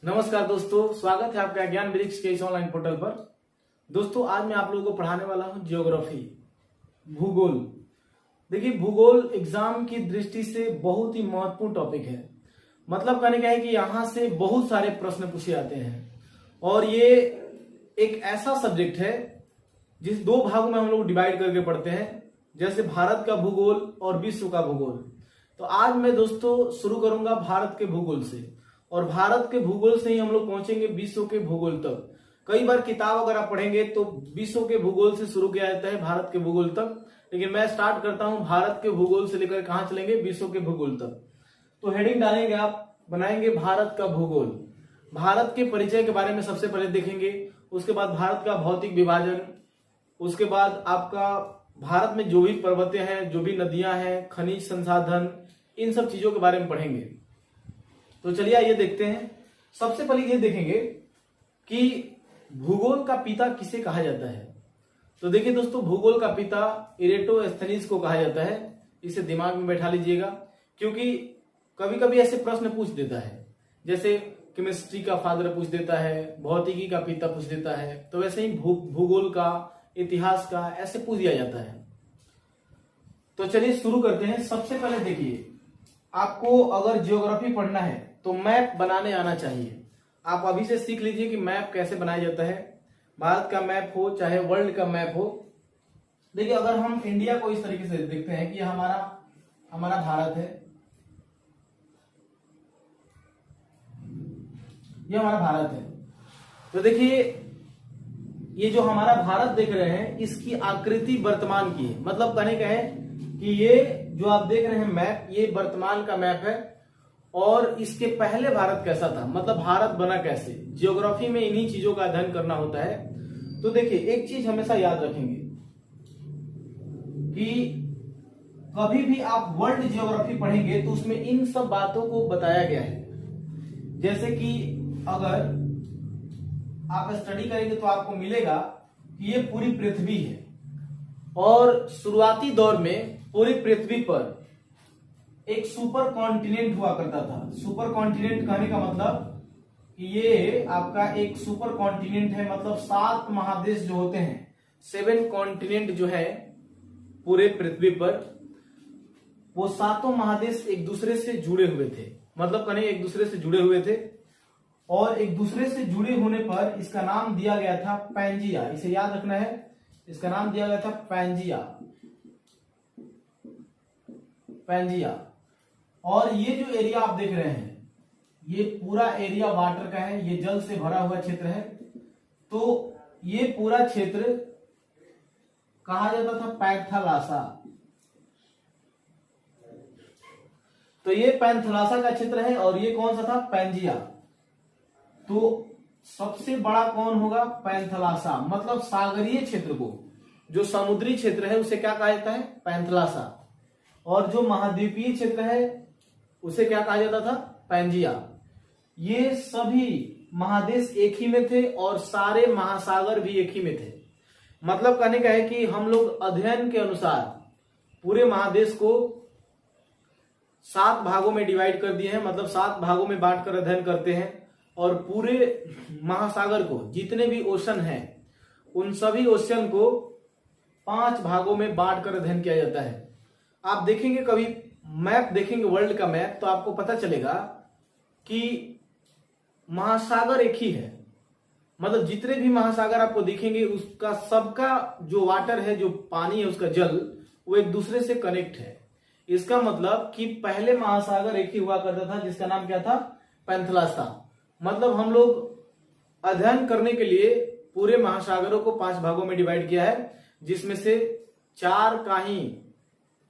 नमस्कार दोस्तों, स्वागत है आपका ज्ञान वृक्ष के इस ऑनलाइन पोर्टल पर। दोस्तों, आज मैं आप लोगों को पढ़ाने वाला हूं ज्योग्राफी, भूगोल। देखिए, भूगोल एग्जाम की दृष्टि से बहुत ही महत्वपूर्ण टॉपिक है। मतलब कहने का है कि यहाँ से बहुत सारे प्रश्न पूछे जाते हैं और ये एक ऐसा सब्जेक्ट है जिस दो भागों में हम लोग डिवाइड करके पढ़ते हैं, जैसे भारत का भूगोल और विश्व का भूगोल। तो आज मैं दोस्तों शुरू करूंगा भारत के भूगोल से, और भारत के भूगोल से ही हम लोग पहुंचेंगे विश्व के भूगोल तक। कई बार किताब अगर आप पढ़ेंगे तो विश्व के भूगोल से शुरू किया जाता है भारत के भूगोल तक, लेकिन मैं स्टार्ट करता हूं भारत के भूगोल से लेकर कहां चलेंगे, विश्व के भूगोल तक। तो हेडिंग डालेंगे आप, बनाएंगे भारत का भूगोल। भारत के परिचय के बारे में सबसे पहले देखेंगे, उसके बाद भारत का भौतिक विभाजन, उसके बाद आपका भारत में जो भी पर्वतें हैं, जो भी नदियां हैं, खनिज संसाधन, इन सब चीजों के बारे में पढ़ेंगे। तो चलिए आइए देखते हैं। सबसे पहले ये देखेंगे कि भूगोल का पिता किसे कहा जाता है। तो देखिए दोस्तों, भूगोल का पिता इरेटोस्थेनीज को कहा जाता है। इसे दिमाग में बैठा लीजिएगा, क्योंकि कभी कभी ऐसे प्रश्न पूछ देता है, जैसे केमिस्ट्री का फादर पूछ देता है, भौतिकी का पिता पूछ देता है, तो वैसे ही भूगोल का, इतिहास का ऐसे पूछ दिया जाता है। तो चलिए शुरू करते हैं। सबसे पहले देखिए, आपको अगर ज्योग्राफी पढ़ना है तो मैप बनाने आना चाहिए। आप अभी से सीख लीजिए कि मैप कैसे बनाया जाता है। भारत का मैप हो चाहे वर्ल्ड का मैप हो। देखिए, अगर हम इंडिया को इस तरीके से देखते हैं कि हमारा भारत है, ये हमारा भारत है। तो देखिए, ये जो हमारा भारत देख रहे हैं, इसकी आकृति वर्तमान की है। मतलब कहने का है कि ये जो आप देख रहे हैं मैप, ये वर्तमान का मैप है। और इसके पहले भारत कैसा था, मतलब भारत बना कैसे। ज्योग्राफी में इन्हीं चीजों का अध्ययन करना होता है। तो देखिए, एक चीज हमेशा याद रखेंगे कि कभी भी आप वर्ल्ड ज्योग्राफी पढ़ेंगे तो उसमें इन सब बातों को बताया गया है। जैसे कि अगर आप स्टडी करेंगे तो आपको मिलेगा कि ये पूरी पृथ्वी है, और शुरुआती दौर में पूरी पृथ्वी पर एक सुपर कॉन्टिनेंट हुआ करता था। सुपर कॉन्टिनेंट कहने का मतलब कि ये आपका एक सुपर कॉन्टिनेंट है, मतलब 7 महादेश जो होते हैं, 7 कॉन्टिनेंट जो है पूरे पृथ्वी पर, वो 7 महादेश एक दूसरे से जुड़े हुए थे। मतलब कहने एक दूसरे से जुड़े हुए थे, और एक दूसरे से जुड़े होने पर इसका नाम दिया गया था पैंजिया। इसे याद रखना है, इसका नाम दिया गया था पैंजिया। पैंजिया। और ये जो एरिया आप देख रहे हैं, ये पूरा एरिया वाटर का है, ये जल से भरा हुआ क्षेत्र है। तो ये पूरा क्षेत्र कहा जाता था पैंथालासा। तो ये पैंथालासा का क्षेत्र है, और ये कौन सा था, पैंजिया। तो सबसे बड़ा कौन होगा, पैंथालासा। मतलब सागरीय क्षेत्र को, जो समुद्री क्षेत्र है, उसे क्या कहा जाता है, पैंथालासा। और जो महाद्वीपीय क्षेत्र है उसे क्या कहा जाता था, पैंजिया। ये सभी महादेश एक ही में थे, और सारे महासागर भी एक ही में थे। मतलब कहने का है कि हम लोग अध्ययन के अनुसार पूरे महादेश को 7 भागों में डिवाइड कर दिए हैं, मतलब 7 भागों में बांटकर अध्ययन करते हैं। और पूरे महासागर को, जितने भी ओशन हैं, उन सभी ओशन को 5 भागों में बांटकर अध्ययन किया जाता है। आप देखेंगे, कभी मैप देखेंगे वर्ल्ड का मैप, तो आपको पता चलेगा कि महासागर एक ही है। मतलब जितने भी महासागर आपको दिखेंगे, उसका सबका जो वाटर है, जो पानी है, उसका जल, वो एक दूसरे से कनेक्ट है। इसका मतलब कि पहले महासागर एक ही हुआ करता था, जिसका नाम क्या था, पैंथालासा। मतलब हम लोग अध्ययन करने के लिए पूरे महासागरों को 5 भागों में डिवाइड किया है, जिसमें से 4 का ही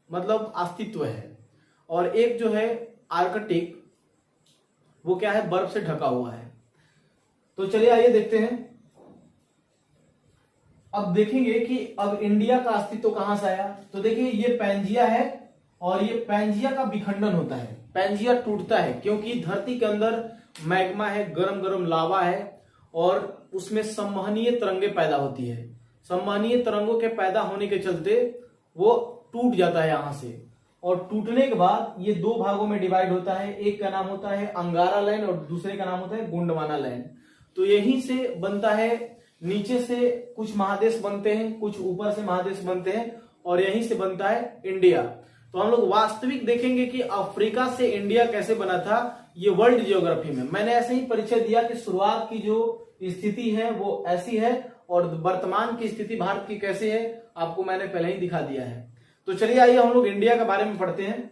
मतलब अस्तित्व है, और एक जो है आर्कटिक, वो क्या है, बर्फ से ढका हुआ है। तो चलिए आइए देखते हैं। अब देखेंगे कि अब इंडिया का अस्तित्व कहां से आया। तो देखिए, ये पैंजिया है, और ये पैंजिया का विखंडन होता है। पैंजिया टूटता है क्योंकि धरती के अंदर मैग्मा है, गरम गरम लावा है, और उसमें संवहनीय तरंगे पैदा होती है। संवहनीय तरंगों के पैदा होने के चलते वो टूट जाता है यहां से, और टूटने के बाद ये दो भागों में डिवाइड होता है। एक का नाम होता है अंगारा लैंड और दूसरे का नाम होता है गोंडवाना लैंड। तो यहीं से बनता है, नीचे से कुछ महादेश बनते हैं, कुछ ऊपर से महादेश बनते हैं और यहीं से बनता है इंडिया। तो हम लोग वास्तविक देखेंगे कि अफ्रीका से इंडिया कैसे बना था, ये वर्ल्ड जियोग्राफी में। मैंने ऐसे ही परिचय दिया कि शुरुआत की जो स्थिति है वो ऐसी है और वर्तमान की स्थिति भारत की कैसे है आपको मैंने पहले ही दिखा दिया है। तो चलिए आइए हम लोग इंडिया के बारे में पढ़ते हैं।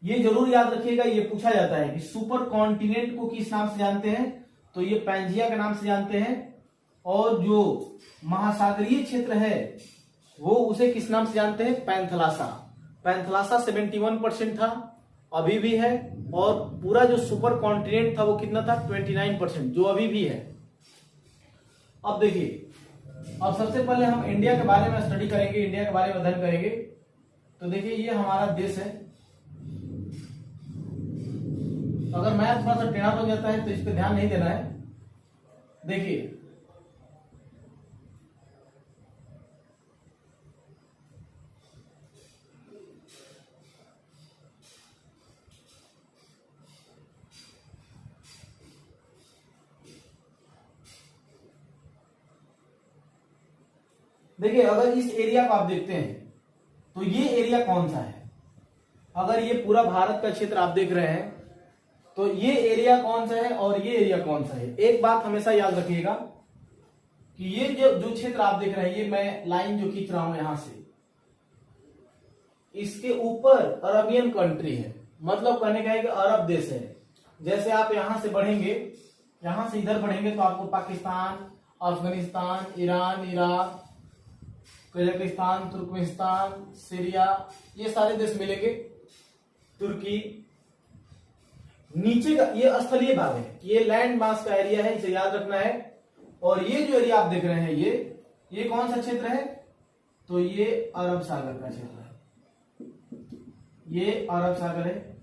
ये जरूर याद रखिएगा, ये पूछा जाता है कि सुपर कॉन्टिनेंट को किस नाम से जानते हैं, तो ये पैंजिया के नाम से जानते हैं। और जो महासागरीय क्षेत्र है वो उसे किस नाम से जानते हैं, पैंथलासा। पैंथलासा 71% था, अभी भी है। और पूरा जो सुपर कॉन्टिनेंट था वो कितना था, 29%, जो अभी भी है। अब देखिए, अब सबसे पहले हम इंडिया के बारे में स्टडी करेंगे, इंडिया के बारे में अध्ययन करेंगे। तो देखिए ये हमारा देश है। अगर मैथ थोड़ा सा टेढ़ा हो जाता है तो इस पर ध्यान नहीं देना है। देखिए देखिए अगर इस एरिया को आप देखते हैं तो ये एरिया कौन सा है। अगर ये पूरा भारत का क्षेत्र आप देख रहे हैं तो ये एरिया कौन सा है और ये एरिया कौन सा है। एक बात हमेशा याद रखिएगा कि ये जो क्षेत्र आप देख रहे हैं, ये मैं लाइन जो खींच रहा हूं यहां से, इसके ऊपर अरबियन कंट्री है, मतलब कहने का है कि अरब देश है। जैसे आप यहां से बढ़ेंगे, यहां से इधर बढ़ेंगे तो आपको Pakistan, Afghanistan, Iran, Iraq, Kazakhstan, Turkmenistan, Syria, ये सारे देश मिलेंगे, तुर्की। नीचे का ये स्थलीय भाग है, ये लैंड मास का एरिया है, इसे याद रखना है। और ये जो एरिया आप देख रहे हैं ये कौन सा क्षेत्र है, तो ये अरब सागर का क्षेत्र है, ये अरब सागर है।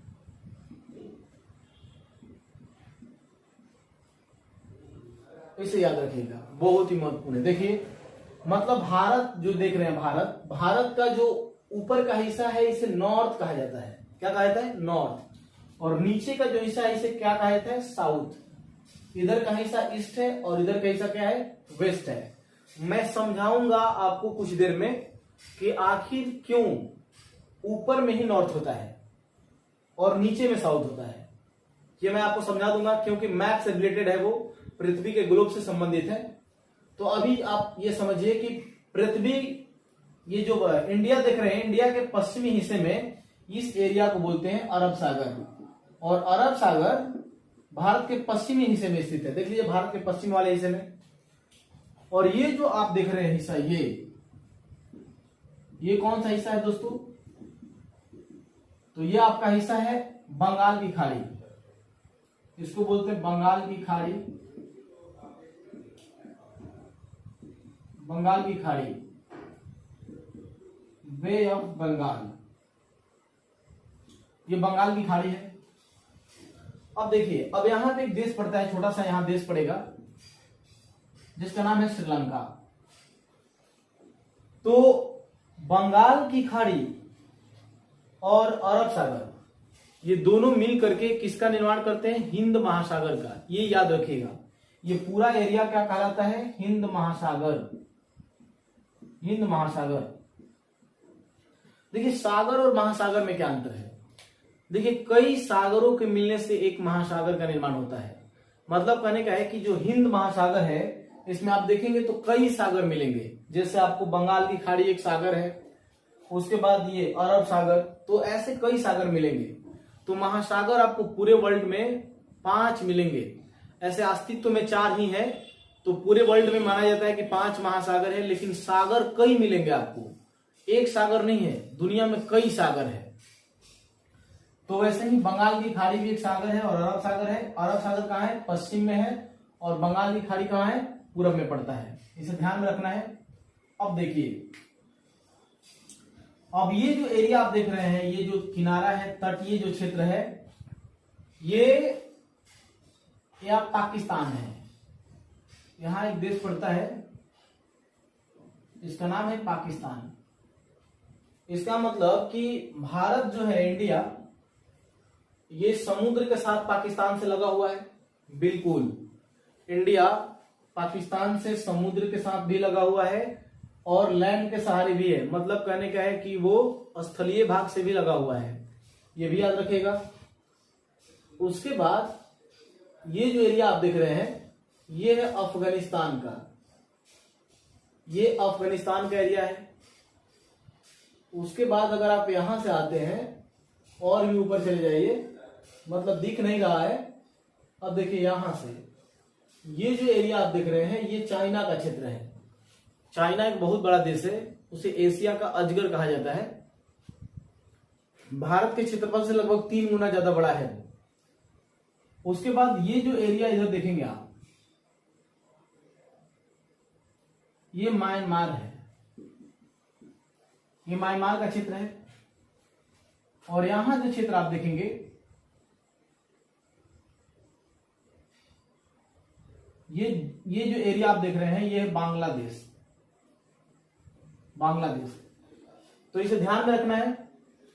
इसे याद रखिएगा, बहुत ही महत्वपूर्ण है। देखिए मतलब भारत जो देख रहे हैं, भारत का जो ऊपर का हिस्सा है इसे नॉर्थ कहा जाता है। क्या कहा जाता है, नॉर्थ। और नीचे का जो हिस्सा है इसे क्या कहा जाता है, साउथ। इधर का हिस्सा ईस्ट है और इधर का हिस्सा क्या है, वेस्ट है। मैं समझाऊंगा आपको कुछ देर में कि आखिर क्यों ऊपर में ही नॉर्थ होता है और नीचे में साउथ होता है। ये मैं आपको समझा दूंगा क्योंकि मैप से रिलेटेड है, वो पृथ्वी के ग्लोब से संबंधित है। तो अभी आप ये समझिए कि पृथ्वी, ये जो इंडिया देख रहे हैं, इंडिया के पश्चिमी हिस्से में इस एरिया को बोलते हैं अरब सागर। और अरब सागर भारत के पश्चिमी हिस्से में स्थित है। देख लीजिए भारत के पश्चिम वाले हिस्से में। और ये जो आप देख रहे हैं हिस्सा, ये कौन सा हिस्सा है दोस्तों, तो ये आपका हिस्सा है बंगाल की खाड़ी। इसको बोलते हैं बंगाल की खाड़ी, बंगाल की खाड़ी, बे ऑफ बंगाल, ये बंगाल की खाड़ी है। अब देखिए, अब यहां पे एक देश पड़ता है, छोटा सा यहां देश पड़ेगा जिसका नाम है श्रीलंका। तो बंगाल की खाड़ी और अरब सागर ये दोनों मिल करके किसका निर्माण करते हैं, हिंद महासागर का। ये याद रखिएगा, ये पूरा एरिया क्या कहलाता है, हिंद महासागर, हिंद महासागर। देखिए सागर और महासागर में क्या अंतर है। देखिए कई सागरों के मिलने से एक महासागर का निर्माण होता है। मतलब कहने का है कि जो हिंद महासागर है इसमें आप देखेंगे तो कई सागर मिलेंगे। जैसे आपको बंगाल की खाड़ी एक सागर है, उसके बाद ये अरब सागर, तो ऐसे कई सागर मिलेंगे। तो महासागर आपको पूरे वर्ल्ड में 5 मिलेंगे। ऐसे अस्तित्व में 4 ही है, तो पूरे वर्ल्ड में माना जाता है कि 5 महासागर है, लेकिन सागर कई मिलेंगे आपको, एक सागर नहीं है, दुनिया में कई सागर है। तो वैसे ही बंगाल की खाड़ी भी एक सागर है और अरब सागर है। अरब सागर कहाँ है, पश्चिम में है, और बंगाल की खाड़ी कहाँ है, पूरब में पड़ता है। इसे ध्यान में रखना है। अब देखिए, अब ये जो एरिया आप देख रहे हैं, ये जो किनारा है, तटीय जो क्षेत्र है, ये पाकिस्तान है। यहां एक देश पड़ता है, इसका नाम है पाकिस्तान। इसका मतलब कि भारत जो है, इंडिया, ये समुद्र के साथ पाकिस्तान से लगा हुआ है। बिल्कुल, इंडिया पाकिस्तान से समुद्र के साथ भी लगा हुआ है और लैंड के सहारे भी है। मतलब कहने का है कि वो स्थलीय भाग से भी लगा हुआ है, ये भी याद रखिएगा। उसके बाद ये जो एरिया आप देख रहे हैं, ये है अफगानिस्तान का, ये अफगानिस्तान का एरिया है। उसके बाद अगर आप यहां से आते हैं और भी ऊपर चले जाइए, मतलब दिख नहीं रहा है, अब देखिए यहां से ये जो एरिया आप देख रहे हैं, ये चाइना का क्षेत्र है। चाइना एक बहुत बड़ा देश है, उसे एशिया का अजगर कहा जाता है। भारत के क्षेत्रफल से लगभग 3 गुना ज्यादा बड़ा है। उसके बाद ये जो एरिया इधर देखेंगे आप, ये म्यांमार है, ये म्यांमार का क्षेत्र है। और यहां जो क्षेत्र आप देखेंगे, ये जो एरिया आप देख रहे हैं, ये है बांग्लादेश। बांग्लादेश, तो इसे ध्यान में रखना है।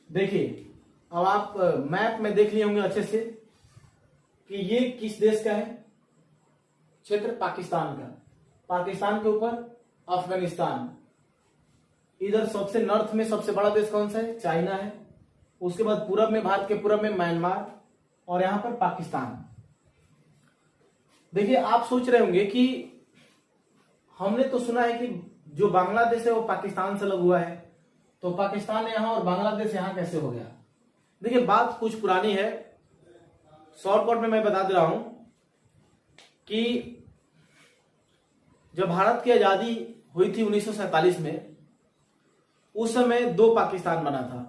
देखिए, अब आप मैप में देख लिए होंगे अच्छे से कि ये किस देश का है क्षेत्र, पाकिस्तान का। पाकिस्तान के ऊपर अफगानिस्तान, इधर सबसे नॉर्थ में सबसे बड़ा देश कौन सा है, चाइना है। उसके बाद पूरब में, भारत के पूरब में म्यांमार, और यहां पर पाकिस्तान। देखिए, आप सोच रहे होंगे कि हमने तो सुना है कि जो बांग्लादेश है वो पाकिस्तान से लगा हुआ है, तो पाकिस्तान यहां और बांग्लादेश यहां कैसे हो गया। देखिए, बात कुछ पुरानी है, शॉर्टकट में मैं बता दे रहा हूं कि जब भारत की आजादी हुई थी 1947 में, उस समय 2 पाकिस्तान बना था।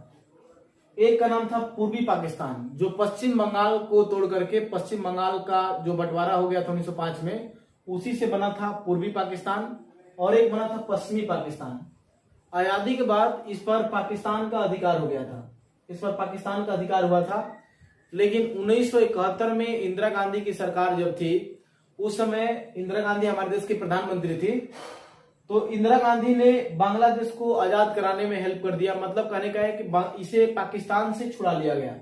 एक का नाम था पूर्वी पाकिस्तान, जो पश्चिम बंगाल को तोड़ करके पश्चिम बंगाल का जो बंटवारा हो गया था 1905 में, उसी से बना था पूर्वी पाकिस्तान। और एक बना था पश्चिमी पाकिस्तान। आजादी के बाद इस पर पाकिस्तान का अधिकार हो गया था, इस पर पाकिस्तान का अधिकार हुआ था। लेकिन 1971 में इंदिरा गांधी की सरकार जब थी, उस समय इंदिरा गांधी हमारे देश की प्रधानमंत्री थी, तो इंदिरा गांधी ने बांग्लादेश को आजाद कराने में हेल्प कर दिया। मतलब कहने का है कि इसे पाकिस्तान से छुड़ा लिया गया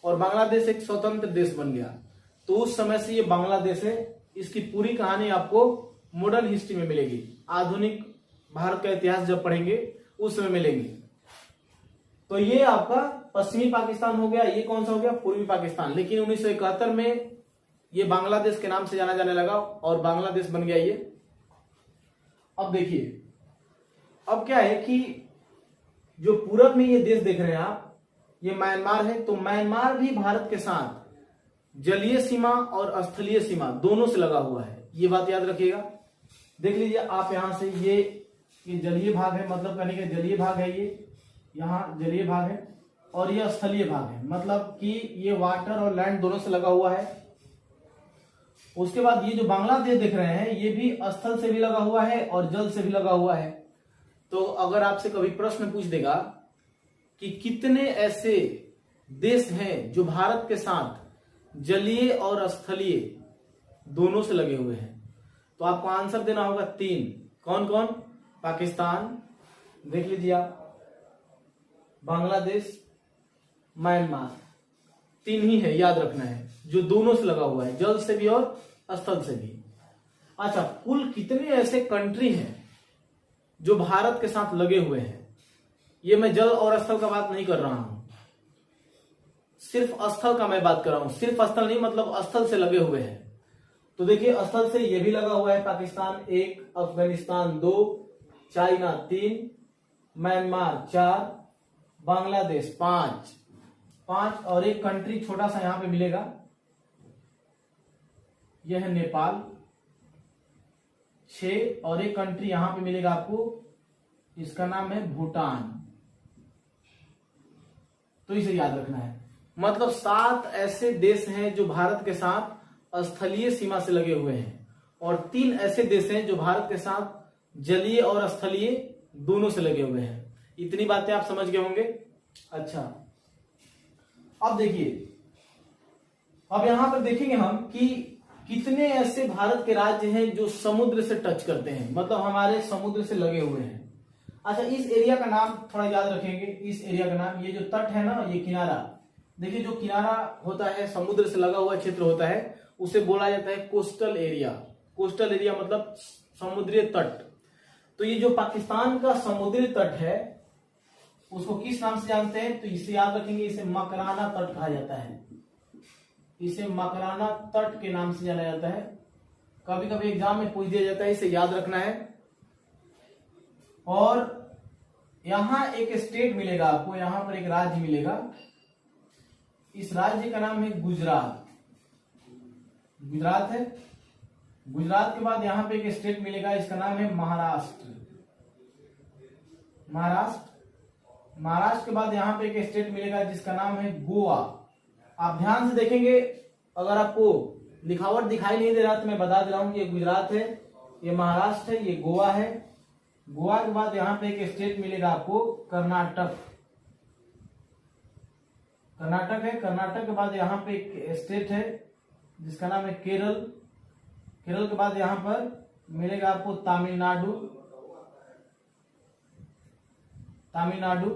और बांग्लादेश एक स्वतंत्र देश बन गया। तो उस समय से ये बांग्लादेश है। इसकी पूरी कहानी आपको मॉडर्न हिस्ट्री में मिलेगी, आधुनिक भारत का इतिहास जब पढ़ेंगे उस समय मिलेंगे। तो ये आपका पश्चिमी पाकिस्तान हो गया, ये कौन सा हो गया, पूर्वी पाकिस्तान। लेकिन 1971 में ये बांग्लादेश के नाम से जाना जाने लगा और बांग्लादेश बन गया ये। अब देखिए, अब क्या है कि जो पूरब में ये देश देख रहे हैं आप, ये म्यांमार है। तो म्यांमार भी भारत के साथ जलीय सीमा और स्थलीय सीमा दोनों से लगा हुआ है, ये बात याद रखिएगा। देख लीजिए आप यहां से, ये जलीय भाग है, मतलब कहने का जलीय भाग है, ये यहाँ जलीय भाग है और ये स्थलीय भाग है, मतलब कि ये वाटर और लैंड दोनों से लगा हुआ है। उसके बाद ये जो बांग्लादेश देख रहे हैं, ये भी स्थल से भी लगा हुआ है और जल से भी लगा हुआ है। तो अगर आपसे कभी प्रश्न पूछ देगा कि कितने ऐसे देश हैं जो भारत के साथ जलीय और स्थलीय दोनों से लगे हुए हैं, तो आपको आंसर देना होगा 3। कौन कौन, पाकिस्तान, देख लीजिए आप, बांग्लादेश, म्यांमार, 3 ही है, याद रखना है, जो दोनों से लगा हुआ है, जल से भी और स्थल से भी। अच्छा, कुल कितने ऐसे कंट्री हैं जो भारत के साथ लगे हुए हैं। ये मैं जल और स्थल का बात नहीं कर रहा हूं, सिर्फ स्थल का मैं बात कर रहा हूं। सिर्फ स्थल नहीं, मतलब स्थल से लगे हुए हैं। तो देखिए, स्थल से ये भी लगा हुआ है, पाकिस्तान 1, अफगानिस्तान 2, चाइना 3, म्यांमार 4, बांग्लादेश 5 और एक कंट्री छोटा सा यहां पे मिलेगा, यह है नेपाल 6, और एक कंट्री यहां पे मिलेगा आपको, इसका नाम है भूटान। तो इसे याद रखना है, मतलब 7 ऐसे देश हैं जो भारत के साथ स्थलीय सीमा से लगे हुए हैं और 3 ऐसे देश हैं जो भारत के साथ जलीय और स्थलीय दोनों से लगे हुए हैं। इतनी बातें आप समझ गए होंगे। अच्छा, अब देखिए, अब यहां पर देखेंगे हम कि कितने ऐसे भारत के राज्य हैं जो समुद्र से टच करते हैं, मतलब हमारे समुद्र से लगे हुए हैं। अच्छा, इस एरिया का नाम थोड़ा याद रखेंगे। इस एरिया का नाम, ये जो तट है ना, ये किनारा, देखिए जो किनारा होता है, समुद्र से लगा हुआ क्षेत्र होता है, उसे बोला जाता है कोस्टल एरिया। कोस्टल एरिया मतलब समुद्री तट। तो ये जो पाकिस्तान का समुद्री तट है उसको किस नाम से जानते हैं? तो इसे याद रखेंगे, इसे मकराना तट कहा जाता है। इसे मकराना तट के नाम से जाना जाता है। कभी कभी एग्जाम में पूछ दिया जाता है, इसे याद रखना है। और यहां एक स्टेट मिलेगा आपको, यहां पर एक राज्य मिलेगा। इस राज्य का नाम है गुजरात। गुजरात है। गुजरात के बाद यहां पे एक स्टेट मिलेगा, इसका नाम है महाराष्ट्र। महाराष्ट्र। महाराष्ट्र के बाद यहां पे एक स्टेट मिलेगा जिसका नाम है गोवा। आप ध्यान से देखेंगे, अगर आपको लिखावट दिखाई नहीं दे रहा तो मैं बता दे रहा हूं कि ये गुजरात है, ये महाराष्ट्र है, ये गोवा है। गोवा के बाद यहां पे एक स्टेट मिलेगा आपको कर्नाटक। कर्नाटक है। कर्नाटक के बाद यहां पे एक स्टेट है जिसका नाम है केरल। केरल के बाद यहां पर मिलेगा आपको तमिलनाडु। तमिलनाडु।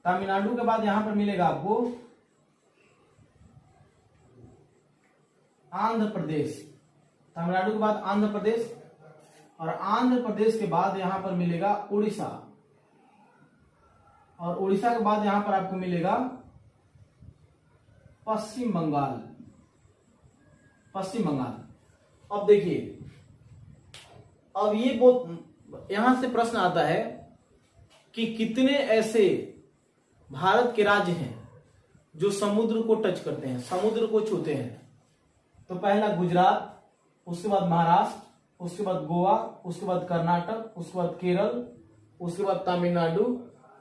तमिलनाडु के बाद यहां पर मिलेगा आपको आंध्र प्रदेश। तमिलनाडु के बाद आंध्र प्रदेश, और आंध्र प्रदेश के बाद यहां पर मिलेगा उड़ीसा, और उड़ीसा के बाद यहां पर आपको मिलेगा पश्चिम बंगाल। पश्चिम बंगाल। अब देखिए, अब ये बहुत यहां से प्रश्न आता है कि कितने ऐसे भारत के राज्य हैं जो समुद्र को टच करते हैं, समुद्र को छूते हैं। तो पहला गुजरात, उसके बाद महाराष्ट्र, उसके बाद गोवा, उसके बाद कर्नाटक, उसके बाद केरल, उसके बाद तमिलनाडु,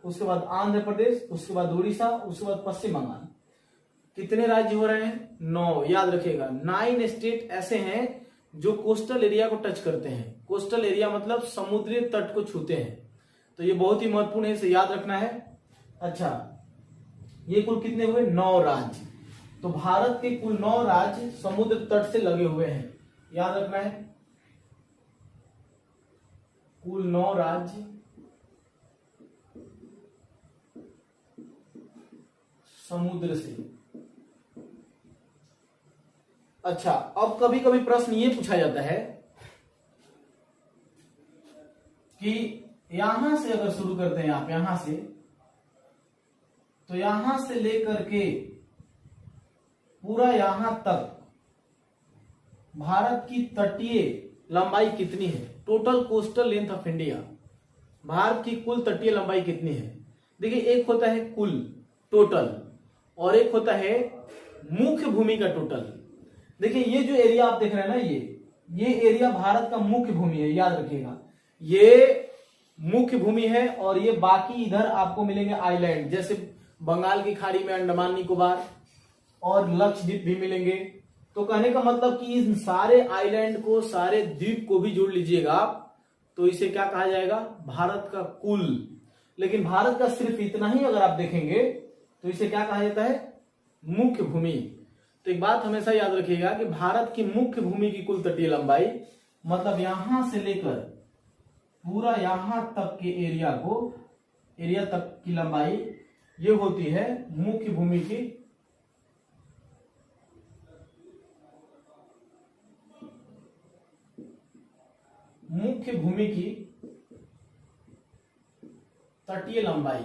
उसके बाद आंध्र प्रदेश, उसके बाद उड़ीसा, उसके बाद पश्चिम बंगाल। कितने राज्य हो रहे हैं? 9। याद रखिएगा, 9 स्टेट ऐसे हैं जो कोस्टल एरिया को टच करते हैं। कोस्टल एरिया मतलब समुद्री तट को छूते हैं। तो ये बहुत ही महत्वपूर्ण है, इसे याद रखना है। अच्छा, ये कुल कितने हुए? 9 राज्य। तो भारत के कुल 9 राज्य समुद्र तट से लगे हुए हैं, याद रखना है। कुल 9 राज्य समुद्र से। अच्छा, अब कभी कभी प्रश्न ये पूछा जाता है कि यहां से अगर शुरू करते हैं आप, यहां से, तो यहां से लेकर के पूरा यहां तक भारत की तटीय लंबाई कितनी है? Total coastal length of India, Bharat की कुल तटीय लंबाई कितनी है? देखिए, एक होता है कुल टोटल, और एक होता है मुख्य भूमि का टोटल। देखिए, ये जो एरिया आप देख रहे हैं ना, ये एरिया भारत का मुख्य भूमि है, याद रखिएगा। ये मुख्य भूमि है, और ये बाकी इधर आपको मिलेंगे आइलैंड, जैसे बंगाल की खाड़ी में अंडमान निकोबार और लक्षद्वीप भी मिलेंगे। तो कहने का मतलब कि इन सारे आइलैंड को, सारे द्वीप को भी जोड़ लीजिएगा आप, तो इसे क्या कहा जाएगा? भारत का कुल। लेकिन भारत का सिर्फ इतना ही अगर आप देखेंगे तो इसे क्या कहा जाता है? मुख्य भूमि। तो एक बात हमेशा याद रखिएगा कि भारत की मुख्य भूमि की कुल तटीय लंबाई, मतलब यहां से लेकर पूरा यहां तक के एरिया तक की लंबाई, ये होती है मुख्य भूमि की तटीय लंबाई।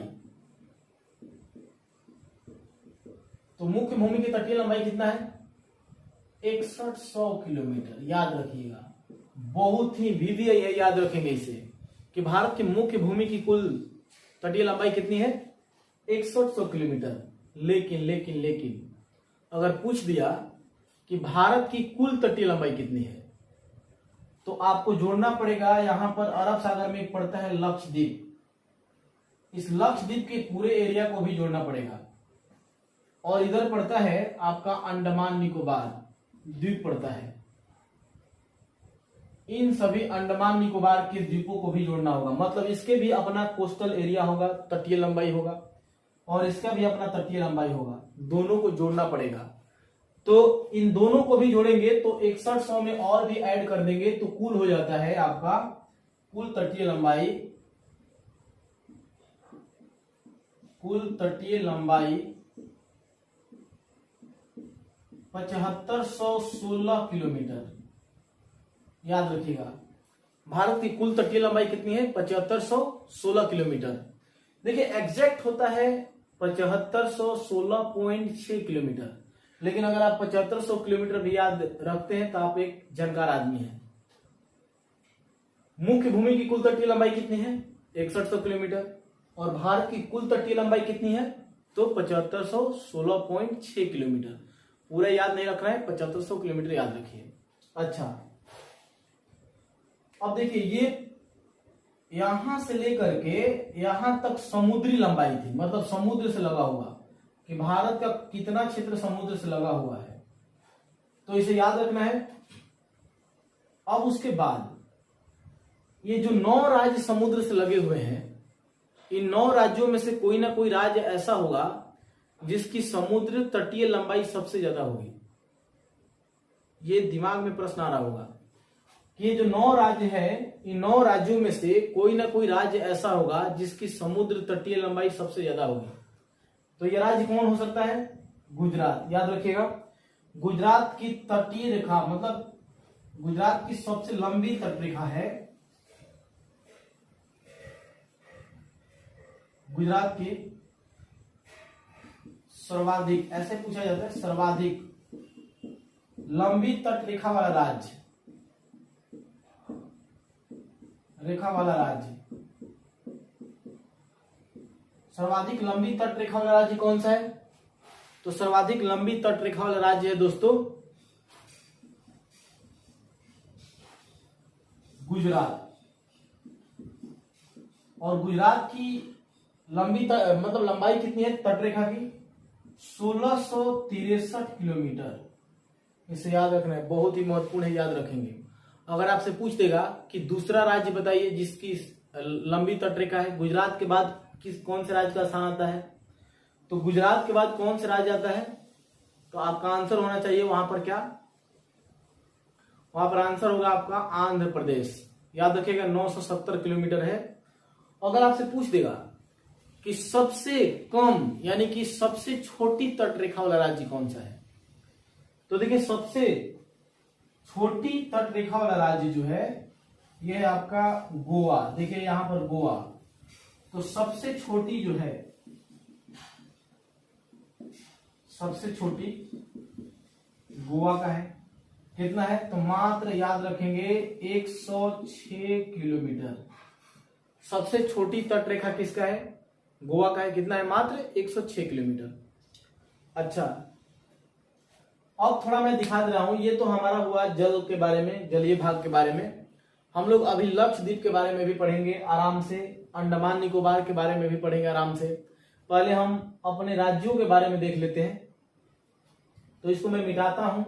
तो मुख्य भूमि की तटीय लंबाई कितना है? 6100 किलोमीटर। याद रखिएगा, बहुत ही VVI है, याद रखेंगे इसे कि भारत की मुख्य भूमि की कुल तटीय लंबाई कितनी है? 6100 किलोमीटर। लेकिन अगर पूछ दिया कि भारत की कुल तटीय लंबाई कितनी है, तो आपको जोड़ना पड़ेगा। यहां पर अरब सागर में एक पड़ता है लक्षद्वीप, इस लक्षद्वीप के पूरे एरिया को भी जोड़ना पड़ेगा। और इधर पड़ता है आपका अंडमान निकोबार द्वीप पड़ता है, इन सभी अंडमान निकोबार के द्वीपों को भी जोड़ना होगा। मतलब इसके भी अपना कोस्टल एरिया होगा, तटीय लंबाई होगा, और इसका भी अपना तटीय लंबाई होगा। दोनों को जोड़ना पड़ेगा। तो इन दोनों को भी जोड़ेंगे तो 6100 में और भी ऐड कर देंगे, तो कुल हो जाता है आपका कुल तटीय लंबाई कुल तटीय लंबाई 7516 किलोमीटर। याद रखिएगा, भारत की कुल तटीय लंबाई कितनी है? 7516 किलोमीटर। देखिए एग्जैक्ट होता है 7516.6 किलोमीटर, लेकिन अगर आप 7500 किलोमीटर भी याद रखते हैं तो आप एक जानकार आदमी हैं। मुख्य भूमि की कुल तटीय लंबाई कितनी है? 6100 किलोमीटर। और भारत की कुल तटीय लंबाई कितनी है? तो 7516.6 किलोमीटर। पूरा याद नहीं रख रहा है, 7500 किलोमीटर याद रखिए। अच्छा, अब देखिए ये यहां से लेकर के यहां तक समुद्री लंबाई थी, मतलब समुद्र से लगा हुआ, कि भारत का कितना क्षेत्र समुद्र से लगा हुआ है, तो इसे याद रखना है। अब उसके बाद ये जो 9 राज्य समुद्र से लगे हुए हैं, इन 9 राज्यों में से कोई ना कोई राज्य ऐसा होगा जिसकी समुद्र तटीय लंबाई सबसे ज्यादा होगी। ये दिमाग में प्रश्न आ रहा होगा कि ये जो 9 राज्य है, इन 9 राज्यों में से कोई ना कोई राज्य ऐसा होगा जिसकी समुद्र तटीय लंबाई सबसे ज्यादा होगी। तो ये राज्य कौन हो सकता है? गुजरात। याद रखिएगा, गुजरात की तटीय रेखा, मतलब गुजरात की सबसे लंबी तटरेखा है, गुजरात की सर्वाधिक, ऐसे पूछा जाता है, सर्वाधिक लंबी तटरेखा वाला राज्य, रेखा वाला राज्य, सर्वाधिक लंबी तटरेखा वाला राज्य कौन सा है? तो सर्वाधिक लंबी तटरेखा वाला राज्य है दोस्तों गुजरात। और गुजरात की मतलब लंबाई कितनी है तटरेखा की? 1663 किलोमीटर। इसे याद रखना है, बहुत ही महत्वपूर्ण है, याद रखेंगे। अगर आपसे पूछ देगा कि दूसरा राज्य बताइए जिसकी लंबी तटरेखा है, गुजरात के बाद कौन से राज्य का स्थान आता है, तो गुजरात के बाद कौन सा राज्य आता है? तो आपका आंसर होना चाहिए वहां पर क्या? वहां पर आंसर होगा आपका आंध्र प्रदेश। याद रखिएगा 970 किलोमीटर है। अगर आपसे पूछ देगा कि सबसे कम यानी कि सबसे छोटी तटरेखा वाला राज्य कौन सा है, तो देखिए सबसे छोटी तटरेखा वाला राज्य जो है यह है आपका गोवा। देखिए यहां पर गोवा, तो सबसे छोटी जो है, सबसे छोटी गोवा का है। कितना है? तो मात्र याद रखेंगे 106 किलोमीटर। सबसे छोटी तटरेखा किसका है? गोवा का है। कितना है? मात्र 106 किलोमीटर। अच्छा, अब थोड़ा मैं दिखा दे रहा हूं, ये तो हमारा हुआ जल के बारे में, जलीय भाग के बारे में। हम लोग अभी लक्षद्वीप के बारे में भी पढ़ेंगे आराम से, अंडमान निकोबार के बारे में भी पढ़ेंगे आराम से। पहले हम अपने राज्यों के बारे में देख लेते हैं, तो इसको मैं मिटाता हूं।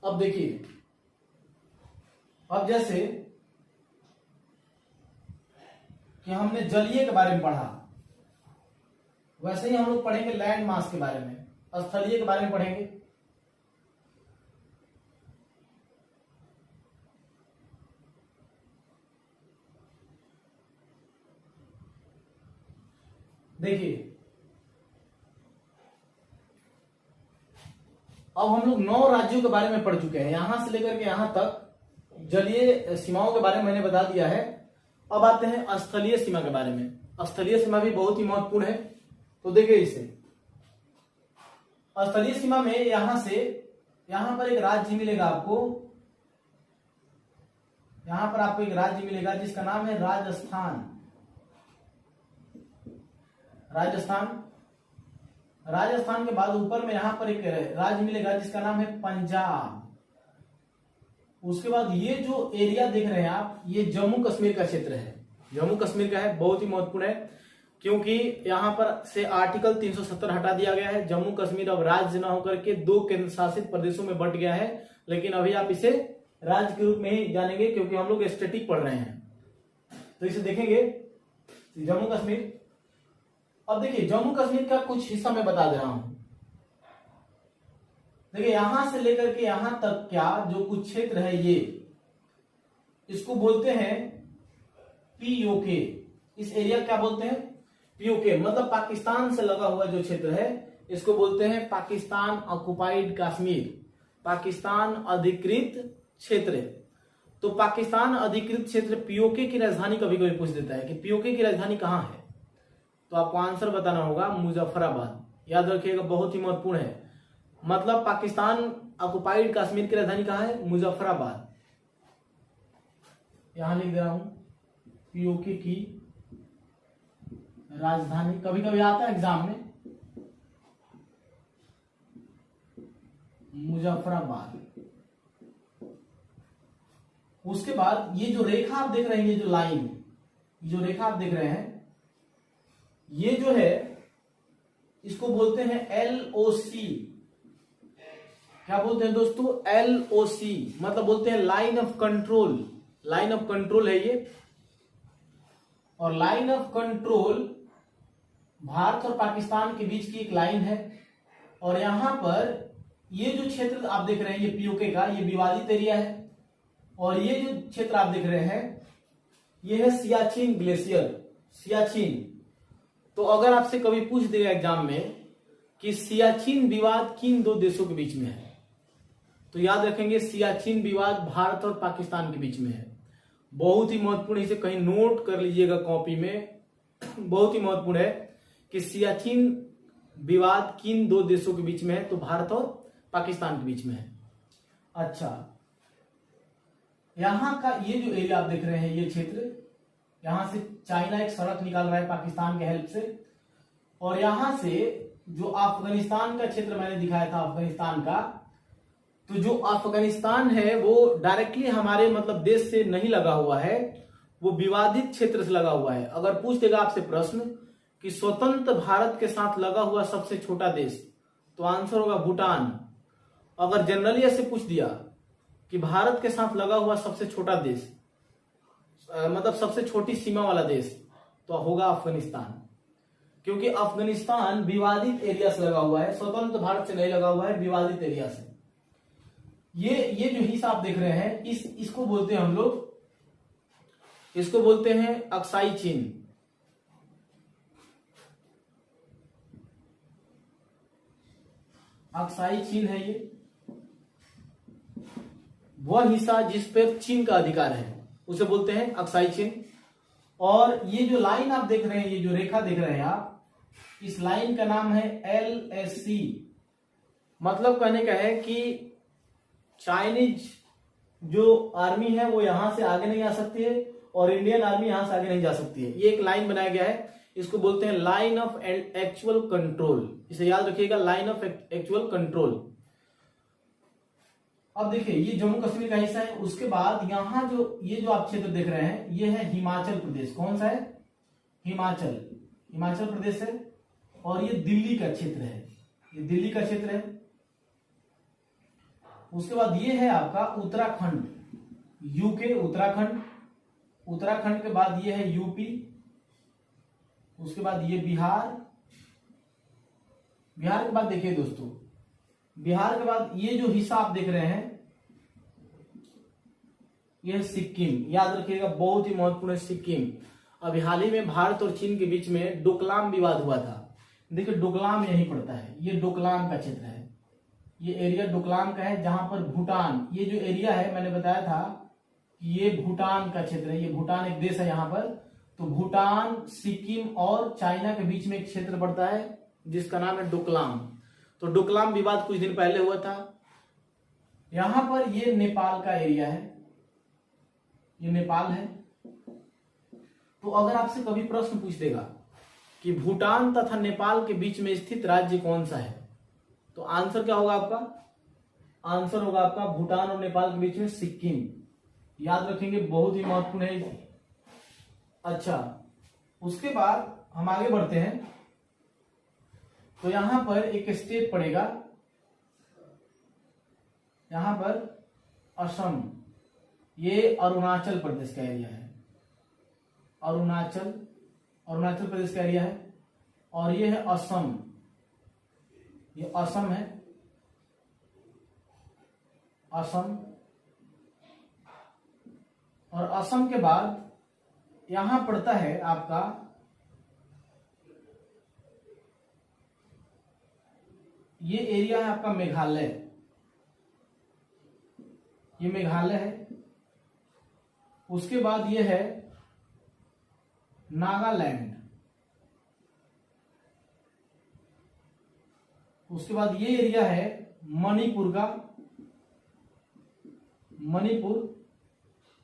अब देखिए, अब जैसे कि हमने जलीय के बारे में पढ़ा, वैसे ही हम लोग पढ़ेंगे लैंड मास के बारे में, स्थलीय के बारे में पढ़ेंगे। देखिए अब हम लोग 9 राज्यों के बारे में पढ़ चुके हैं, यहां से लेकर के यहां तक जलीय सीमाओं के बारे में मैंने बता दिया है। अब आते हैं स्थलीय सीमा के बारे में। स्थलीय सीमा भी बहुत ही महत्वपूर्ण है, तो देखिए इसे स्थलीय सीमा में यहां से यहां पर एक राज्य मिलेगा आपको, यहां पर आपको एक राज्य मिलेगा जिसका नाम है राजस्थान। राजस्थान राजस्थान के बाद ऊपर में यहां पर एक राज्य मिलेगा जिसका नाम है पंजाब। उसके बाद ये जो एरिया देख रहे हैं आप, ये जम्मू कश्मीर का क्षेत्र है, जम्मू कश्मीर का है, बहुत ही महत्वपूर्ण है क्योंकि यहां पर से आर्टिकल 370 हटा दिया गया है। जम्मू कश्मीर अब राज्य न होकर के 2 केंद्र शासित प्रदेशों में बंट गया है, लेकिन अभी आप इसे राज्य के रूप में ही जानेंगे क्योंकि हम लोग स्टैटिक पढ़ रहे हैं। तो इसे देखेंगे जम्मू कश्मीर। अब देखिए जम्मू कश्मीर का कुछ हिस्सा मैं बता दे रहा हूं। देखिए यहां से लेकर के यहां तक क्या जो कुछ क्षेत्र है ये इसको बोलते हैं पीओके। इस एरिया क्या बोलते हैं? पीओके। मतलब पाकिस्तान से लगा हुआ जो क्षेत्र है इसको बोलते हैं पाकिस्तान ऑक्युपाइड कश्मीर, पाकिस्तान अधिकृत क्षेत्र। तो पाकिस्तान अधिकृत क्षेत्र पीओके की राजधानी कभी कभी पूछ देता है कि पीओके की राजधानी कहां है, तो आपको आंसर बताना होगा मुजफ्फराबाद। याद रखिएगा, बहुत ही महत्वपूर्ण है। मतलब पाकिस्तान ऑक्युपाइड कश्मीर की राजधानी कहां है? मुजफ्फराबाद। यहां लिख दे रहा हूं पीओके की राजधानी, कभी कभी आता है एग्जाम में मुजफ्फराबाद। उसके बाद ये जो रेखा आप देख रहे हैं, ये जो लाइन, जो रेखा आप देख रहे हैं, ये जो है इसको बोलते हैं एलओसी। क्या बोलते हैं दोस्तों? एलओसी। मतलब बोलते हैं line of control. Line of control है ये। और लाइन ऑफ कंट्रोल भारत और पाकिस्तान के बीच की एक लाइन है। और यहां पर ये जो क्षेत्र आप देख रहे हैं ये पीओके का, ये विवादित एरिया है। और ये जो क्षेत्र आप देख रहे हैं ये है सियाचिन ग्लेशियर, सियाचिन। तो अगर आपसे कभी पूछ देगा एग्जाम में कि सियाचिन विवाद किन दो देशों के बीच में है, तो याद रखेंगे सियाचिन विवाद भारत और पाकिस्तान के बीच में है। बहुत ही महत्वपूर्ण, इसे कहीं नोट कर लीजिएगा कॉपी में। बहुत ही महत्वपूर्ण है कि सियाचिन विवाद किन दो देशों के बीच में है, तो भारत और पाकिस्तान के बीच में है। अच्छा, यहां का ये जो एरिया आप देख रहे हैं, ये क्षेत्र, यहां से चाइना एक सड़क निकाल रहा है पाकिस्तान के हेल्प से। और यहां से जो अफगानिस्तान का क्षेत्र मैंने दिखाया था, अफगानिस्तान का, तो जो अफगानिस्तान है वो डायरेक्टली हमारे मतलब देश से नहीं लगा हुआ है, वो विवादित क्षेत्र से लगा हुआ है। अगर पूछ देगा आपसे प्रश्न कि स्वतंत्र भारत के साथ लगा हुआ सबसे छोटा देश, तो आंसर होगा भूटान। अगर जनरली ऐसे पूछ दिया कि भारत के साथ लगा हुआ सबसे छोटा देश, मतलब सबसे छोटी सीमा वाला देश, तो होगा अफगानिस्तान। क्योंकि अफगानिस्तान विवादित एरिया से लगा हुआ है, स्वतंत्र भारत से नहीं लगा हुआ है, विवादित एरिया से। ये जो हिस्सा आप देख रहे हैं इसको बोलते हैं हम लोग, इसको बोलते हैं अक्साई चीन। अक्साई चीन है ये वह हिस्सा जिस पर चीन का अधिकार है, उसे बोलते हैं अक्साई चीन। और ये जो लाइन आप देख रहे हैं, ये जो रेखा देख रहे हैं आप, इस लाइन का नाम है एलएससी। मतलब कहने का है कि चाइनीज जो आर्मी है वो यहां से आगे नहीं आ सकती है और इंडियन आर्मी यहां से आगे नहीं जा सकती है। ये एक लाइन बनाया गया है, इसको बोलते हैं लाइन ऑफ एक्चुअल कंट्रोल। इसे याद रखिएगा, लाइन ऑफ एक्चुअल कंट्रोल। अब देखिए ये जम्मू कश्मीर का हिस्सा है। उसके बाद यहां जो ये जो आप क्षेत्र देख रहे हैं ये है हिमाचल प्रदेश। कौन सा है? हिमाचल, हिमाचल प्रदेश है। और ये दिल्ली का क्षेत्र है, ये दिल्ली का क्षेत्र है। उसके बाद ये है आपका उत्तराखंड, यूके उत्तराखंड। उत्तराखंड के बाद ये है यूपी। उसके बाद ये बिहार। बिहार के बाद देखिए दोस्तों, बिहार के बाद ये जो हिस्सा आप देख रहे हैं ये है सिक्किम। याद रखिएगा, बहुत ही महत्वपूर्ण है सिक्किम। अभी हाल ही में भारत और चीन के बीच में डोकलाम विवाद हुआ था। देखिए डोकलाम यहीं पड़ता है, ये डोकलाम का क्षेत्र है। ये एरिया डोकलाम का है, जहां पर भूटान, ये जो एरिया है मैंने बताया था कि ये भूटान का क्षेत्र है। ये भूटान एक देश है यहाँ पर। तो भूटान, सिक्किम और चाइना के बीच में एक क्षेत्र पड़ता है जिसका नाम है डोकलाम। तो डोकलाम विवाद कुछ दिन पहले हुआ था। यहां पर ये नेपाल का एरिया है, ये नेपाल है। तो अगर आपसे कभी प्रश्न पूछ देगा कि भूटान तथा नेपाल के बीच में स्थित राज्य कौन सा है, तो आंसर क्या होगा आपका? आंसर होगा आपका भूटान और नेपाल के बीच में सिक्किम। याद रखेंगे, बहुत ही महत्वपूर्ण है। अच्छा, उसके बाद हम आगे बढ़ते हैं। तो यहां पर एक स्टेट पड़ेगा, यहां पर असम, ये अरुणाचल प्रदेश का एरिया है, अरुणाचल प्रदेश का एरिया है। और ये है असम, ये असम है, असम। और असम के बाद यहां पड़ता है आपका ये एरिया है आपका मेघालय, ये मेघालय है। उसके बाद ये है नागालैंड, उसके बाद ये एरिया है मणिपुर का, मणिपुर।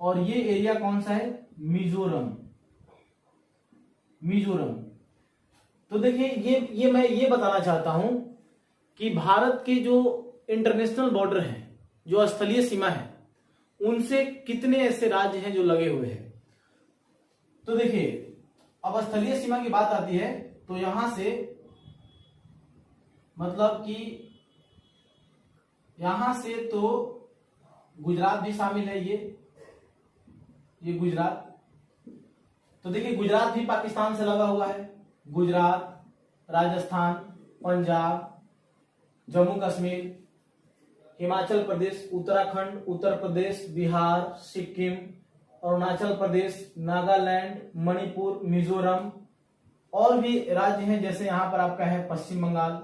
और ये एरिया कौन सा है? मिजोरम, मिजोरम। तो देखिए ये मैं ये बताना चाहता हूं कि भारत के जो इंटरनेशनल बॉर्डर हैं, जो स्थलीय सीमा है, उनसे कितने ऐसे राज्य हैं जो लगे हुए हैं। तो देखिए अब स्थलीय सीमा की बात आती है तो यहां से मतलब कि यहां से तो गुजरात भी शामिल है, ये गुजरात। तो देखिए गुजरात भी पाकिस्तान से लगा हुआ है, गुजरात, राजस्थान, पंजाब, जम्मू कश्मीर, हिमाचल प्रदेश, उत्तराखंड, उत्तर प्रदेश, बिहार, सिक्किम, अरुणाचल प्रदेश, नागालैंड, मणिपुर, मिजोरम। और भी राज्य हैं जैसे यहां पर आपका है पश्चिम बंगाल।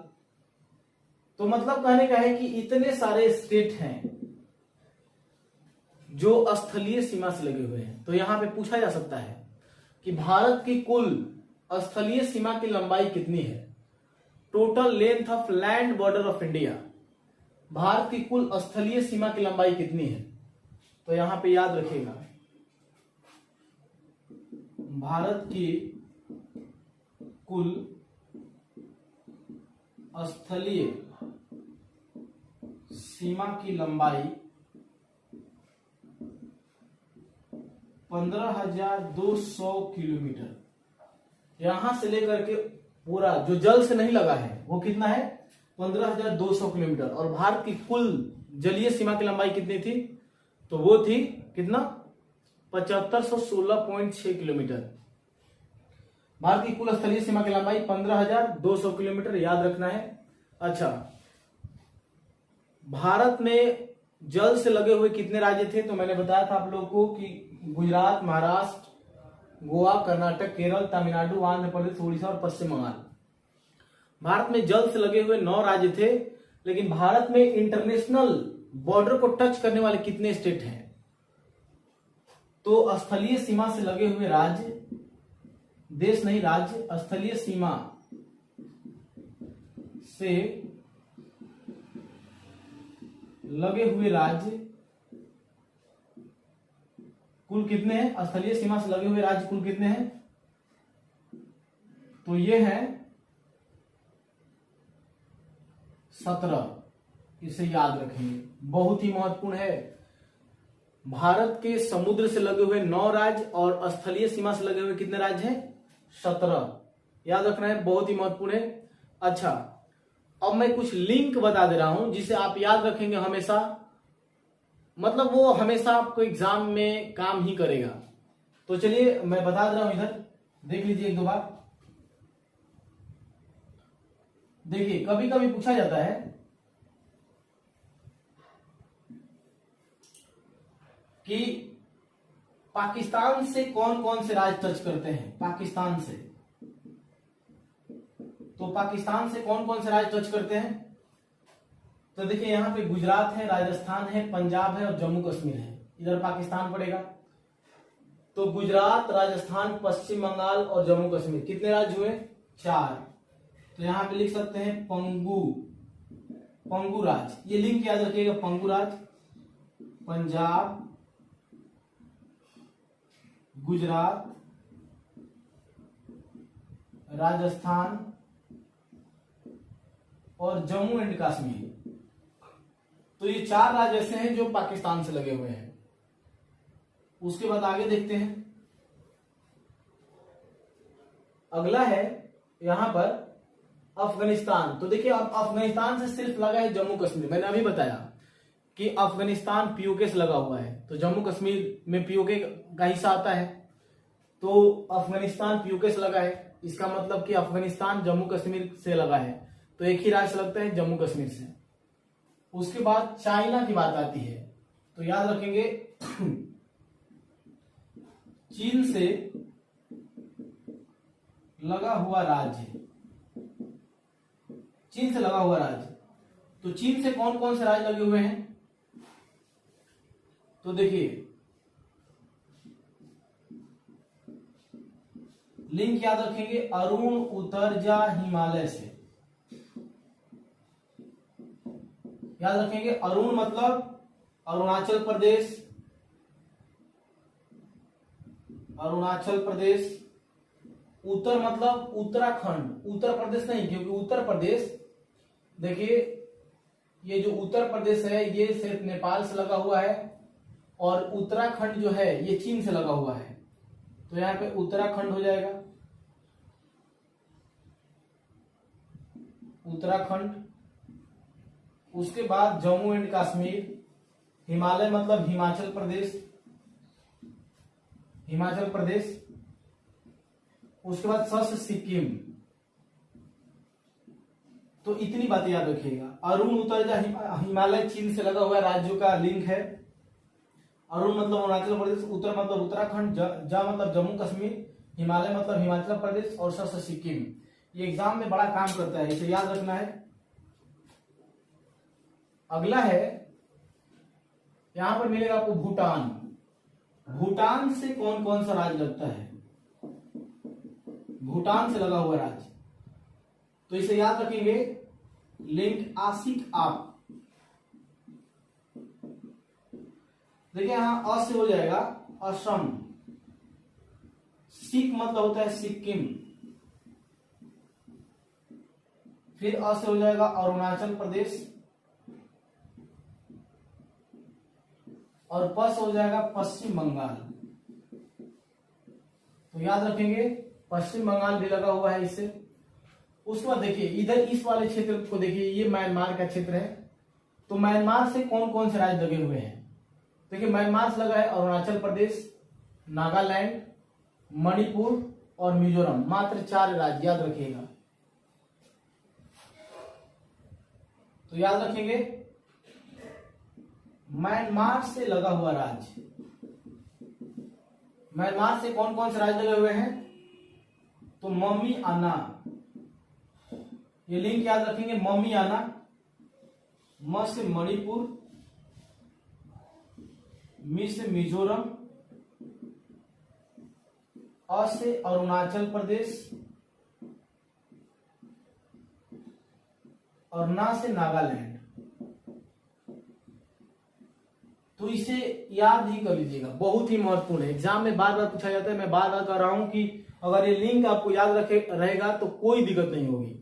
तो मतलब कहने का है कि इतने सारे स्टेट हैं जो स्थलीय सीमा से लगे हुए हैं। तो यहां पे पूछा जा सकता है कि भारत की कुल स्थलीय सीमा की लंबाई कितनी है? Total length of land border of India, Bharat की कुल स्थलीय सीमा की लंबाई कितनी है? तो यहां पे याद रखिएगा, भारत की कुल स्थलीय सीमा की लंबाई 15,200 किलोमीटर। यहां से लेकर के पूरा जो जल से नहीं लगा है वो कितना है? 15,200 किलोमीटर। और भारत की कुल जलीय सीमा की लंबाई कितनी थी? तो वो थी कितना? 7516.6 किलोमीटर। भारत की कुल स्थलीय सीमा की लंबाई 15,200 किलोमीटर, याद रखना है। अच्छा, भारत में जल से लगे हुए कितने राज्य थे? तो मैंने बताया था आप लोगों को कि गुजरात, महाराष्ट्र, गोवा, कर्नाटक, केरल, तमिलनाडु, आंध्र प्रदेश, उड़ीसा और पश्चिम बंगाल। भारत में जल से लगे हुए 9 राज्य थे। लेकिन भारत में इंटरनेशनल बॉर्डर को टच करने वाले कितने स्टेट हैं? तो स्थलीय सीमा से लगे हुए राज्य, देश नहीं राज्य, स्थलीय सीमा से लगे हुए राज्य कुल कितने हैं? स्थलीय सीमा से लगे हुए राज्य कुल कितने हैं? तो ये है 17। इसे याद रखेंगे, बहुत ही महत्वपूर्ण है। भारत के समुद्र से लगे हुए 9 राज्य और स्थलीय सीमा से लगे हुए कितने राज्य हैं? 17। याद रखना है, बहुत ही महत्वपूर्ण है। अच्छा, अब मैं कुछ लिंक बता दे रहा हूं जिसे आप याद रखेंगे हमेशा, मतलब वो हमेशा आपको एग्जाम में काम ही करेगा। तो चलिए मैं बता दे रहा हूं, इधर देख लीजिए एक दो बार। देखिए कभी कभी पूछा जाता है कि पाकिस्तान से कौन कौन से राज्य टच करते हैं? पाकिस्तान से, तो पाकिस्तान से कौन कौन से राज्य टच करते हैं? तो देखिए यहां पे गुजरात है, राजस्थान है, पंजाब है और जम्मू कश्मीर है। इधर पाकिस्तान पड़ेगा। तो गुजरात, राजस्थान, पश्चिम बंगाल और जम्मू कश्मीर कितने राज्य हुए? 4। तो यहां पे लिख सकते हैं पंगू, पंगू राज्य। ये लिंक याद रखिएगा, पंगू राज्य। पंजाब, गुजरात, राजस्थान और जम्मू एंड कश्मीर। तो ये 4 राज्य ऐसे हैं जो पाकिस्तान से लगे हुए हैं। उसके बाद आगे देखते हैं, अगला है यहां पर अफगानिस्तान। तो देखिए अब अफगानिस्तान से सिर्फ लगा है जम्मू कश्मीर। मैंने अभी बताया कि अफगानिस्तान पीओके से लगा हुआ है, तो जम्मू कश्मीर में पीओके का हिस्सा आता है, तो अफगानिस्तान पीओके से लगा है, इसका मतलब कि अफगानिस्तान जम्मू कश्मीर से लगा है, तो एक ही राज्य लगता है जम्मू कश्मीर से। उसके बाद चाइना की बात आती है, तो याद रखेंगे चीन से लगा हुआ राज्य, चीन से लगा हुआ राज्य, तो चीन से कौन कौन से राज्य लगे हुए हैं, तो देखिए लिंक याद रखेंगे, अरुण उतर जा हिमालय से, याद रखेंगे अरुण मतलब अरुणाचल प्रदेश, अरुणाचल प्रदेश, उत्तर मतलब उत्तराखंड, उत्तर प्रदेश नहीं, क्योंकि उत्तर प्रदेश देखिए ये जो उत्तर प्रदेश है ये सिर्फ नेपाल से लगा हुआ है, और उत्तराखंड जो है ये चीन से लगा हुआ है, तो यहां पे उत्तराखंड हो जाएगा, उत्तराखंड। उसके बाद जम्मू एंड कश्मीर, हिमालय मतलब हिमाचल प्रदेश, हिमाचल प्रदेश। उसके बाद स सिक्किम। तो इतनी बातें याद रखिएगा। अरुण उतर जा हिमालय चीन से लगा हुआ राज्यों का लिंक है। अरुण मतलब अरुणाचल प्रदेश, उत्तर मतलब उत्तराखंड, जा मतलब जम्मू कश्मीर, हिमालय मतलब हिमाचल प्रदेश, और स सिक्किम। ये एग्जाम में बड़ा काम करता है, इसे याद रखना है। अगला है, यहां पर मिलेगा आपको भूटान। भूटान से कौन कौन सा राज्य लगता है, भूटान से लगा हुआ राज्य, तो इसे याद रखेंगे लिंक आसिक आप। देखिए यहां अ से हो जाएगा असम, सिक मतलब होता है सिक्किम, फिर अ से हो जाएगा अरुणाचल प्रदेश, और प से हो जाएगा पश्चिम बंगाल। तो याद रखेंगे पश्चिम बंगाल भी लगा हुआ है इससे। उसके बाद देखिए इधर इस वाले क्षेत्र को देखिए, ये म्यांमार का क्षेत्र है, तो म्यांमार से कौन कौन से राज्य लगे हुए हैं। देखिए म्यांमार से लगा है अरुणाचल प्रदेश, नागालैंड, मणिपुर और मिजोरम, मात्र 4 राज्य याद रखिएगा। तो याद रखेंगे म्यांमार से लगा हुआ राज्य, म्यांमार से कौन कौन से राज्य लगे हुए हैं, तो मम्मी आना, ये लिंक याद रखेंगे, मम्मी आना। म से मणिपुर, मी से मिजोरम, अ से अरुणाचल प्रदेश, और ना से नागालैंड। तो इसे याद ही कर लीजिएगा, बहुत ही महत्वपूर्ण है, एग्जाम में बार बार पूछा जाता है। मैं बार बार कर रहा हूं कि अगर ये लिंक आपको याद रखे रहेगा तो कोई दिक्कत नहीं होगी।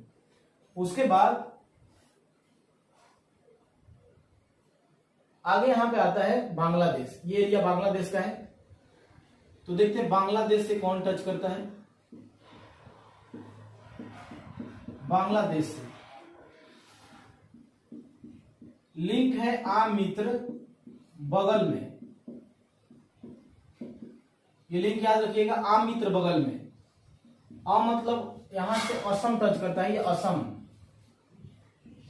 उसके बाद आगे यहां पे आता है बांग्लादेश, ये एरिया बांग्लादेश का है। तो देखते हैं बांग्लादेश से कौन टच करता है। बांग्लादेश से लिंक है आ मित्र बगल में, ये लिंक याद रखिएगा, आ मित्र बगल में। आ मतलब यहां से असम टच करता है, ये असम,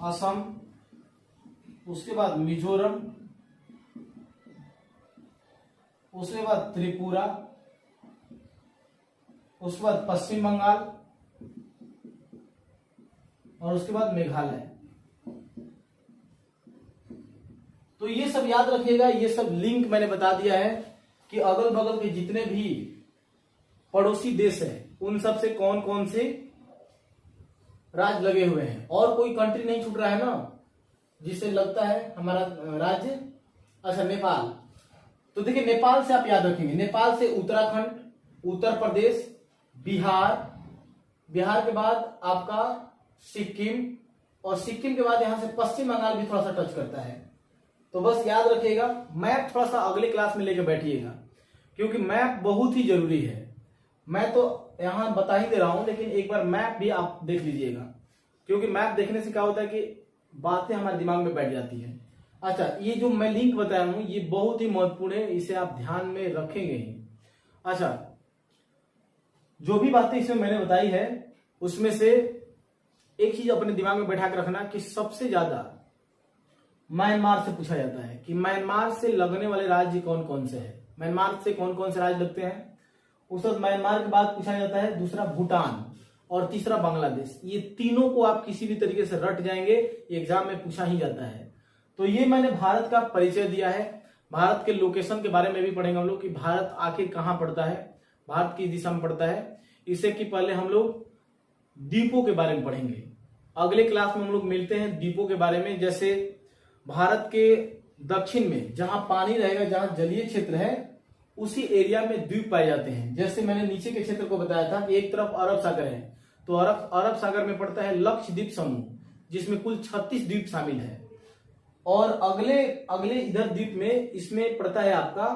असम। उसके बाद मिजोरम, उसके बाद त्रिपुरा, उसके बाद पश्चिम बंगाल, और उसके बाद मेघालय। तो ये सब याद रखिएगा, ये सब लिंक मैंने बता दिया है कि अगल बगल के जितने भी पड़ोसी देश हैं उन सब से कौन कौन से राज्य लगे हुए हैं, और कोई कंट्री नहीं छूट रहा है ना जिससे लगता है हमारा राज्य। अच्छा नेपाल, तो देखिए नेपाल से आप याद रखेंगे, नेपाल से उत्तराखंड, उत्तर प्रदेश, बिहार, बिहार के बाद आपका सिक्किम, और सिक्किम के बाद यहां से पश्चिम बंगाल भी थोड़ा सा टच करता है। तो बस याद रखिएगा, मैप थोड़ा सा अगले क्लास में लेके बैठिएगा, क्योंकि मैप बहुत ही जरूरी है। मैं तो यहां बता ही दे रहा हूं, लेकिन एक बार मैप भी आप देख लीजिएगा, क्योंकि मैप देखने से क्या होता है कि बातें हमारे दिमाग में बैठ जाती है। अच्छा, ये जो मैं लिंक बताया हूं ये बहुत ही महत्वपूर्ण है, इसे आप ध्यान में रखेंगे ही। अच्छा, जो भी बातें इसमें मैंने बताई है उसमें से एक चीज अपने दिमाग में बैठा के रखना कि सबसे ज्यादा म्यांमार से पूछा जाता है कि म्यांमार से लगने वाले राज्य कौन कौन से हैं, म्यांमार से कौन कौन से राज्य लगते हैं। उस वक्त म्यांमार के बाद पूछा जाता है दूसरा भूटान और तीसरा बांग्लादेश। ये तीनों को आप किसी भी तरीके से रट जाएंगे, एग्जाम में पूछा ही जाता है। तो ये मैंने भारत का परिचय दिया है। भारत के लोकेशन के बारे में भी पढ़ेंगे हम लोग कि भारत आखिर कहाँ पड़ता है, भारत किस दिशा में पड़ता है। इससे कि पहले हम लोग द्वीपों के बारे में पढ़ेंगे। अगले क्लास में हम लोग मिलते हैं द्वीपों के बारे में। जैसे भारत के दक्षिण में जहां पानी रहेगा, जहां जलीय क्षेत्र है, उसी एरिया में द्वीप पाए जाते हैं। जैसे मैंने नीचे के क्षेत्र को बताया था कि एक तरफ अरब सागर है, तो अरब सागर में पड़ता है लक्षद्वीप समूह, जिसमें कुल 36 द्वीप शामिल है। और अगले इधर द्वीप में इसमें पड़ता है आपका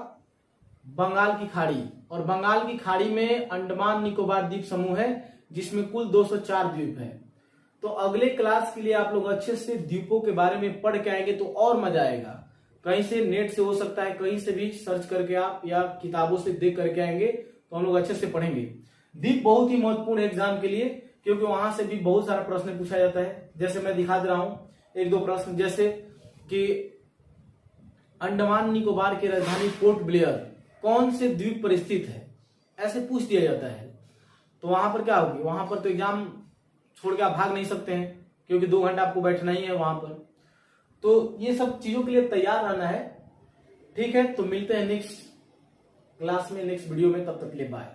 बंगाल की खाड़ी, और बंगाल की खाड़ी में अंडमान निकोबार द्वीप समूह है, जिसमें कुल 204 द्वीप है। तो अगले क्लास के लिए आप लोग अच्छे से द्वीपों के बारे में पढ़ के आएंगे तो और मजा आएगा। कहीं से नेट से हो सकता है, कहीं से भी सर्च करके आप या किताबों से देख करके आएंगे तो हम लोग अच्छे से पढ़ेंगे। द्वीप बहुत ही महत्वपूर्ण है एग्जाम के लिए, क्योंकि वहां से भी बहुत सारा प्रश्न पूछा जाता है। जैसे मैं दिखा दे रहा हूं एक दो प्रश्न, जैसे कि अंडमान निकोबार की राजधानी पोर्ट ब्लेयर कौन से द्वीप पर स्थित है, ऐसे पूछ दिया जाता है। तो वहां पर क्या होगी, वहां पर तो एग्जाम छोड़ के आप भाग नहीं सकते हैं, क्योंकि 2 घंटा आपको बैठना ही है वहां पर। तो ये सब चीजों के लिए तैयार रहना है। ठीक है, तो मिलते हैं नेक्स्ट क्लास में, नेक्स्ट वीडियो में। तब तक के लिए बाय।